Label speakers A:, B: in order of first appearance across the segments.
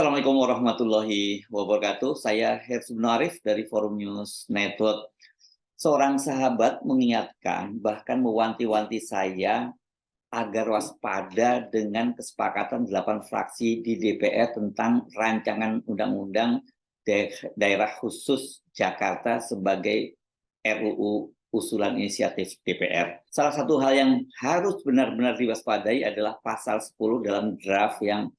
A: Assalamualaikum warahmatullahi wabarakatuh. Saya Herzubno Arif dari Forum News Network. Seorang sahabat mengingatkan, bahkan mewanti-wanti saya agar waspada dengan kesepakatan 8 fraksi di DPR tentang rancangan undang-undang daerah khusus Jakarta sebagai RUU usulan inisiatif DPR. Salah satu hal yang harus benar-benar diwaspadai adalah pasal 10 dalam draft yang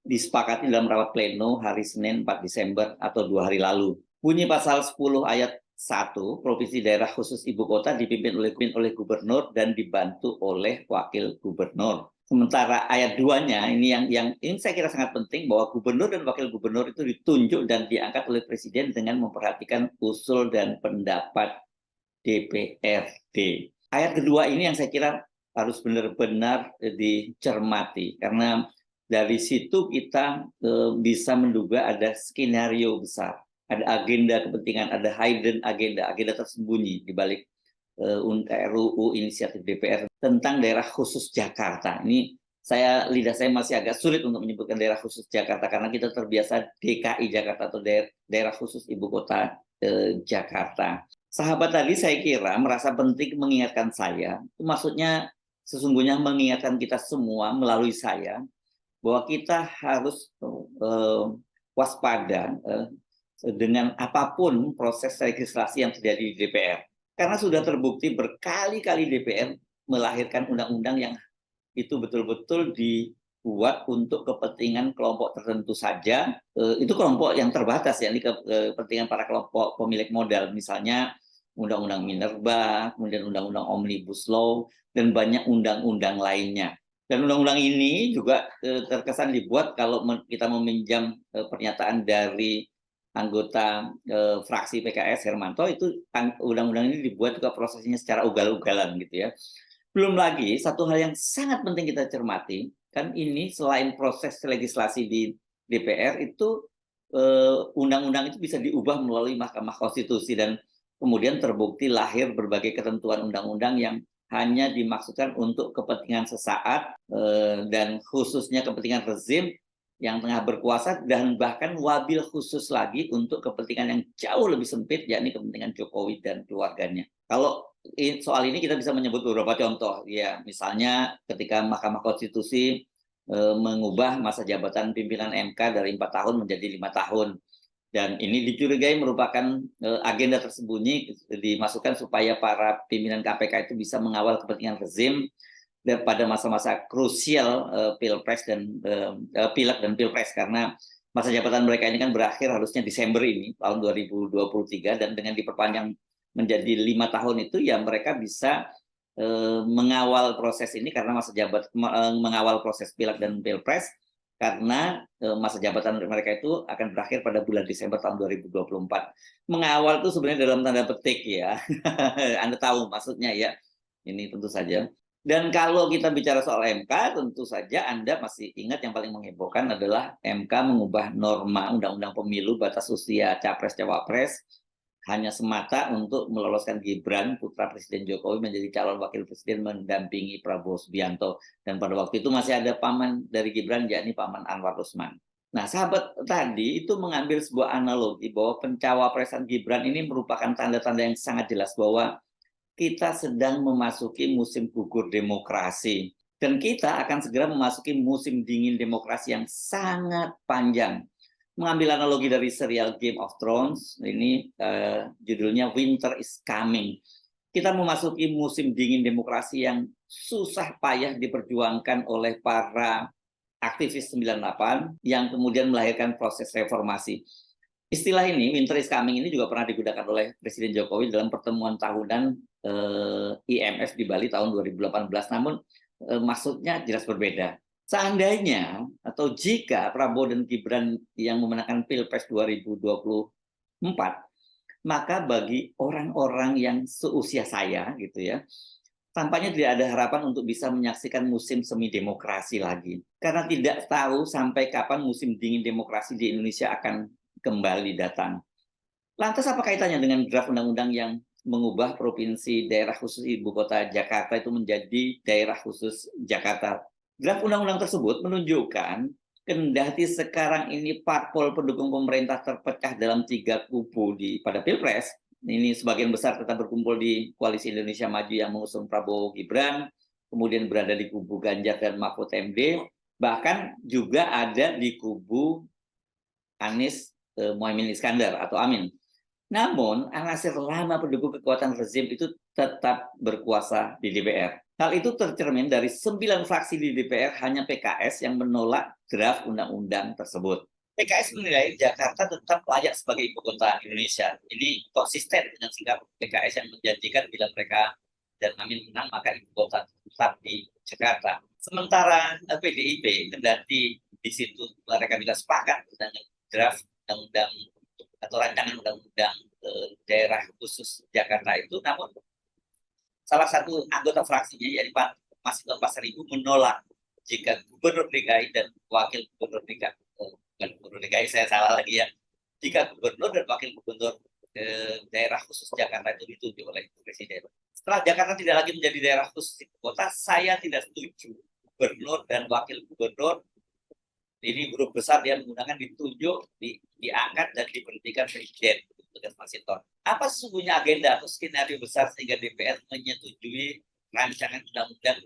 A: disepakati dalam rapat pleno hari Senin 4 Desember atau 2 hari lalu. Bunyi pasal 10 ayat 1, Provinsi Daerah Khusus Ibu Kota dipimpin oleh gubernur dan dibantu oleh wakil gubernur. Sementara ayat 2-nya ini saya kira sangat penting, bahwa gubernur dan wakil gubernur itu ditunjuk dan diangkat oleh presiden dengan memperhatikan usul dan pendapat DPRD. Ayat kedua ini yang saya kira harus benar-benar dicermati, karena dari situ kita bisa menduga ada skenario besar, ada agenda kepentingan, ada hidden agenda tersembunyi di balik RUU inisiatif DPR tentang daerah khusus Jakarta. Ini lidah saya masih agak sulit untuk menyebutkan daerah khusus Jakarta karena kita terbiasa DKI Jakarta atau daerah khusus ibu kota Jakarta. Sahabat tadi saya kira merasa penting mengingatkan saya, itu maksudnya sesungguhnya mengingatkan kita semua melalui saya, bahwa kita harus waspada dengan apapun proses legislasi yang terjadi di DPR. Karena sudah terbukti berkali-kali DPR melahirkan undang-undang yang itu betul-betul dibuat untuk kepentingan kelompok tertentu saja. Itu kelompok yang terbatas, ya, ini kepentingan para kelompok pemilik modal. Misalnya Undang-Undang Minerba, kemudian Undang-Undang Omnibus Law, dan banyak undang-undang lainnya. Dan undang-undang ini juga terkesan dibuat, kalau kita meminjam pernyataan dari anggota fraksi PKS Hermanto, itu undang-undang ini dibuat juga prosesnya secara ugal-ugalan gitu ya. Belum lagi satu hal yang sangat penting kita cermati, kan ini selain proses legislasi di DPR itu undang-undang itu bisa diubah melalui Mahkamah Konstitusi, dan kemudian terbukti lahir berbagai ketentuan undang-undang yang hanya dimaksudkan untuk kepentingan sesaat dan khususnya kepentingan rezim yang tengah berkuasa, dan bahkan wabil khusus lagi untuk kepentingan yang jauh lebih sempit, yakni kepentingan Jokowi dan keluarganya. Kalau soal ini kita bisa menyebut beberapa contoh, ya, misalnya ketika Mahkamah Konstitusi mengubah masa jabatan pimpinan MK dari 4 tahun menjadi 5 tahun. Dan ini dicurigai merupakan agenda tersembunyi dimasukkan supaya para pimpinan KPK itu bisa mengawal kepentingan rezim dan pada masa-masa krusial Pilpres dan Pileg dan Pilpres, karena masa jabatan mereka ini kan berakhir harusnya Desember ini tahun 2023, dan dengan diperpanjang menjadi 5 tahun itu, ya mereka bisa mengawal proses ini karena mengawal proses Pileg dan Pilpres, karena masa jabatan mereka itu akan berakhir pada bulan Desember tahun 2024. Mengawal itu sebenarnya dalam tanda petik, ya. Anda tahu maksudnya, ya. Ini tentu saja. Dan kalau kita bicara soal MK, tentu saja Anda masih ingat yang paling menghebohkan adalah MK mengubah norma Undang-Undang Pemilu batas usia Capres-Cawapres hanya semata untuk meloloskan Gibran, putra Presiden Jokowi, menjadi calon wakil presiden mendampingi Prabowo Subianto. Dan pada waktu itu masih ada paman dari Gibran, yakni Paman Anwar Usman. Nah, sahabat tadi itu mengambil sebuah analogi bahwa pencawapresan Gibran ini merupakan tanda-tanda yang sangat jelas bahwa kita sedang memasuki musim gugur demokrasi. Dan kita akan segera memasuki musim dingin demokrasi yang sangat panjang. Mengambil analogi dari serial Game of Thrones, ini judulnya Winter is Coming. Kita memasuki musim dingin demokrasi yang susah payah diperjuangkan oleh para aktivis 98 yang kemudian melahirkan proses reformasi. Istilah ini, Winter is Coming, ini juga pernah digunakan oleh Presiden Jokowi dalam pertemuan tahunan IMF di Bali tahun 2018, namun maksudnya jelas berbeda. Seandainya atau jika Prabowo dan Gibran yang memenangkan Pilpres 2024, maka bagi orang-orang yang seusia saya gitu ya, tampaknya tidak ada harapan untuk bisa menyaksikan musim semi demokrasi lagi. Karena tidak tahu sampai kapan musim dingin demokrasi di Indonesia akan kembali datang. Lantas apa kaitannya dengan draft undang-undang yang mengubah provinsi daerah khusus ibu kota Jakarta itu menjadi daerah khusus Jakarta? Draft undang-undang tersebut menunjukkan kendati sekarang ini parpol pendukung pemerintah terpecah dalam 3 kubu pada Pilpres, ini sebagian besar tetap berkumpul di Koalisi Indonesia Maju yang mengusung Prabowo Gibran, kemudian berada di kubu Ganjar dan Mahfud MD, bahkan juga ada di kubu Anies Muhaimin Iskandar atau Amin. Namun, anasir lama pendukung kekuatan rezim itu tetap berkuasa di DPR. Hal itu tercermin dari 9 fraksi di DPR, hanya PKS yang menolak draft undang-undang tersebut. PKS menilai Jakarta tetap layak sebagai ibu kota Indonesia. Ini konsisten dengan sikap PKS yang menjanjikan bila mereka dan Amin menang, maka ibu kota tetap di Jakarta. Sementara PDIP, kendati di situ mereka bila sepakat dengan draft undang-undang atau rancangan undang-undang daerah khusus Jakarta itu, namun salah satu anggota fraksinya, yaitu Pak Masinton Pasaribu, menolak jika Gubernur DKI dan Wakil Gubernur DKI, bukan Gubernur DKI, saya salah lagi ya, jika Gubernur dan Wakil Gubernur daerah khusus Jakarta itu ditunjuk oleh Presiden. Setelah Jakarta tidak lagi menjadi daerah khusus ibu kota, saya tidak setuju Gubernur dan Wakil Gubernur ini grup besar yang menggunakan ditunjuk, diangkat dan diberhentikan Presiden. Tugas Masinton. Apa sesungguhnya agenda atau skenario besar sehingga DPR menyetujui rancangan undang-undang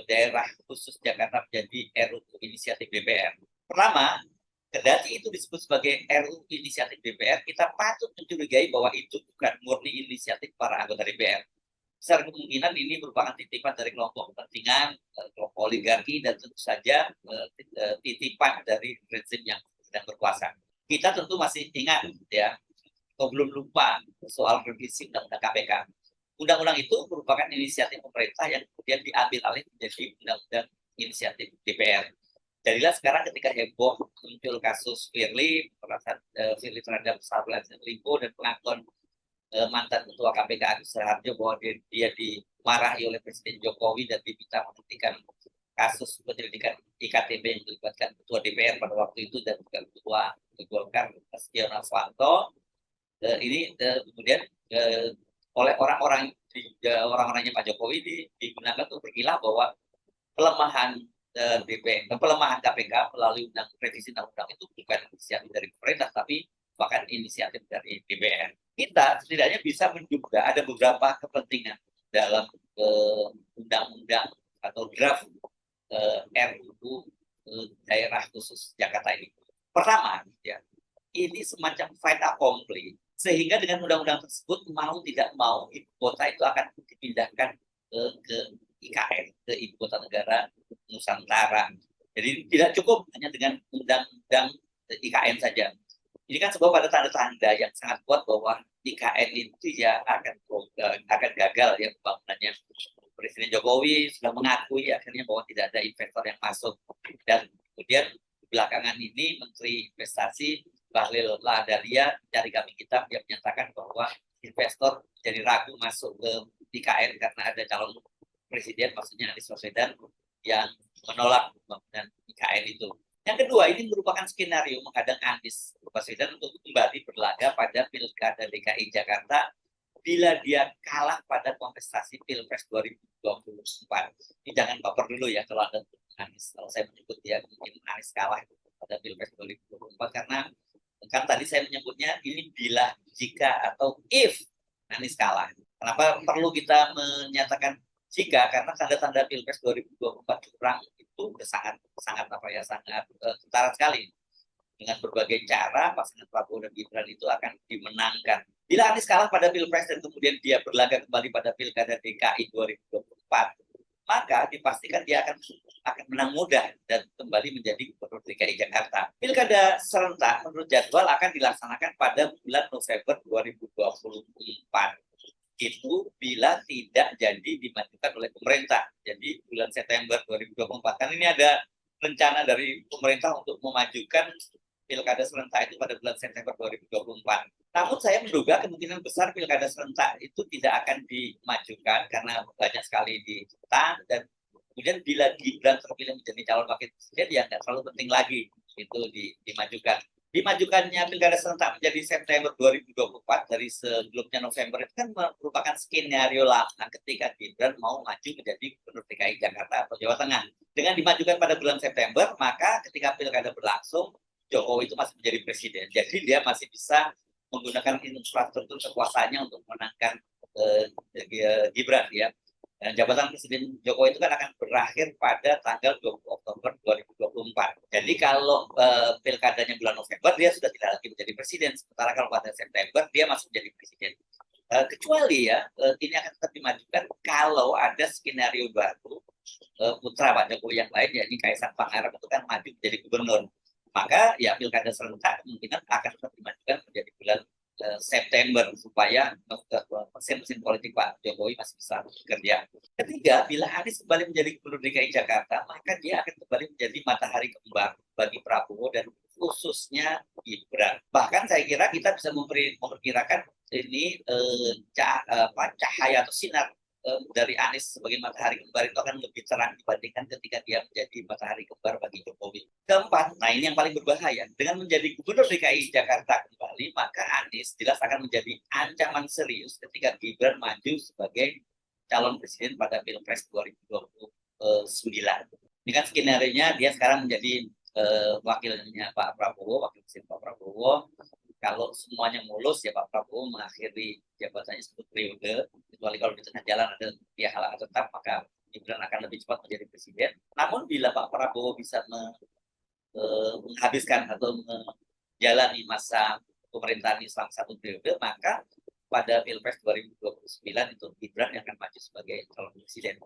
A: daerah khusus Jakarta menjadi RUU inisiatif DPR? Pertama, kendati itu disebut sebagai RUU inisiatif DPR, kita patut mencurigai bahwa itu bukan murni inisiatif para anggota DPR. Besar kemungkinan ini merupakan titipan dari kelompok kepentingan, kelompok oligarki, dan tentu saja titipan dari rezim yang sedang berkuasa. Kita tentu masih ingat ya, atau belum lupa soal revisi Undang-Undang KPK. Undang-undang itu merupakan inisiatif pemerintah yang kemudian diambil alih menjadi Undang-Undang inisiatif DPR. Jadilah sekarang ketika heboh muncul kasus Firly terhadap Syahrul Yassin Limpo dan pengakuan mantan ketua KPK Agus Raharjo bahwa dia dimarahi oleh Presiden Jokowi dan diminta menghentikan kasus penyelidikan IKTP yang melibatkan ketua DPR pada waktu itu dan juga ketua Golkar Setia Novanto. Ini kemudian oleh orang-orangnya Pak Jokowi digunakan untuk berkilah bahwa pelemahan pelemahan KPK melalui revisi undang-undang itu bukan inisiatif dari pemerintah, tapi bahkan inisiatif dari DPR. Kita setidaknya bisa menduga ada beberapa kepentingan dalam undang-undang atau draft RUU daerah khusus Jakarta ini. Pertama, ya, ini semacam fait accompli, sehingga dengan undang-undang tersebut mau tidak mau ibu kota itu akan dipindahkan ke IKN, ke ibu kota negara Nusantara. Jadi tidak cukup hanya dengan undang-undang IKN saja. Ini kan sebuah pada tanda-tanda yang sangat kuat bahwa IKN itu ya akan gagal ya pembangunannya. Presiden Jokowi sudah mengakui akhirnya bahwa tidak ada investor yang masuk, dan kemudian belakangan ini Menteri Investasi Bahlil Lahadalia dari kami kitab yang menyatakan bahwa investor jadi ragu masuk ke IKN karena ada calon presiden, maksudnya Anies Baswedan, yang menolak pembangunan IKN itu. Yang kedua, ini merupakan skenario menghadang Anies Baswedan untuk kembali berlaga pada Pilkada DKI Jakarta bila dia kalah pada kontestasi Pilpres 2024. Ini jangan baper dulu ya kalau ada Anies. Kalau saya menyebut dia mungkin Anies kalah pada Pilpres 2024 karena kan tadi saya menyebutnya ini bila, jika, atau if Anies kalah. Kenapa perlu kita menyatakan jika? Karena tanda-tanda Pilpres 2024 curang itu sangat ketara sekali. Dengan berbagai cara, pasangan Prabowo dan Gibran itu akan dimenangkan. Bila Anies kalah pada Pilpres dan kemudian dia berlaga kembali pada Pilkada DKI 2024, maka dipastikan dia akan menang mudah dan kembali menjadi Gubernur DKI Jakarta. Pilkada serentak menurut jadwal akan dilaksanakan pada bulan November 2024. Itu bila tidak jadi dimajukan oleh pemerintah. Jadi bulan September 2024. Kan ini ada rencana dari pemerintah untuk memajukan pilkada serentak itu pada bulan September 2024. Namun saya menduga kemungkinan besar pilkada serentak itu tidak akan dimajukan karena banyak sekali ditentang, dan kemudian bila Gibran terpilih menjadi calon wakil presiden ya nggak terlalu penting lagi itu dimajukan. Dimajukannya pilkada serentak menjadi September 2024 dari sebelumnya November itu kan merupakan skenario lama ketika Gibran mau maju menjadi Gubernur DKI Jakarta atau Jawa Tengah. Dengan dimajukan pada bulan September, maka ketika pilkada berlangsung, Jokowi itu masih menjadi presiden. Jadi dia masih bisa menggunakan infrastruktur kekuasaannya untuk memenangkan Gibran ya. Dan jabatan Presiden Jokowi itu kan akan berakhir pada tanggal 20 Oktober 2024. Jadi kalau pilkadanya bulan November, dia sudah tidak lagi menjadi presiden. Sementara kalau pada September, dia masih menjadi presiden. Kecuali ya, ini akan tetap dimajukan kalau ada skenario baru, putra Pak Jokowi yang lain, yakni Kaisang Pangarep itu kan maju menjadi gubernur. Maka ya pilkada serentak kemungkinan akan tetap dimajukan menjadi bulan September supaya mesin politik Pak Jokowi masih bisa bekerja. Ketiga, bila Anies kembali menjadi gubernur DKI Jakarta, maka dia akan kembali menjadi matahari kembar bagi Prabowo dan khususnya Gibran. Bahkan saya kira kita bisa memperkirakan ini cahaya atau sinar dari Anies sebagai matahari kembar itu akan lebih terang dibandingkan ketika dia menjadi matahari kembar bagi Jokowi. Keempat, nah ini yang paling berbahaya, dengan menjadi gubernur DKI Jakarta kembali, maka Anies jelas akan menjadi ancaman serius ketika Gibran maju sebagai calon presiden pada Pilpres 2029. Ini kan skenario-nya dia sekarang menjadi wakilnya Pak Prabowo, wakil presiden Pak Prabowo. Kalau semuanya mulus ya Pak Prabowo mengakhiri jabatannya 10 periode, kecuali kalau di tengah jalan ada dia halangan tetap, maka Gibran akan lebih cepat menjadi presiden. Namun bila Pak Prabowo bisa menghabiskan atau menjalani masa pemerintahan selama 1 periode, maka pada Pilpres 2029 itu Gibran yang akan maju sebagai calon presiden.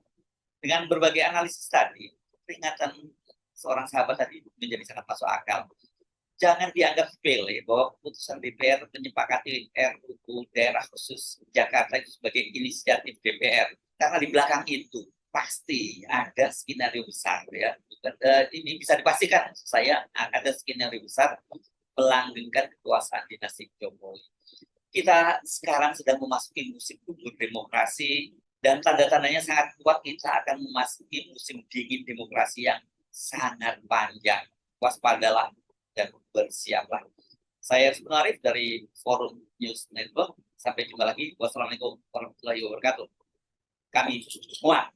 A: Dengan berbagai analisis tadi, peringatan seorang sahabat tadi menjadi sangat masuk akal. Jangan dianggap sepele bahwa keputusan DPR menyepakati RUU daerah khusus Jakarta itu sebagai inisiatif DPR. Karena di belakang itu pasti ada skenario besar ya. Ini bisa dipastikan saya ada skenario besar melanggengkan kekuasaan dinasti Jokowi. Kita sekarang sedang memasuki musim gugur demokrasi dan tanda-tandanya sangat kuat kita akan memasuki musim dingin demokrasi yang sangat panjang. Waspadalah dan bersiaplah. Saya Arif dari Forum News Network. Sampai jumpa lagi. Wassalamualaikum warahmatullahi wabarakatuh. Kami semua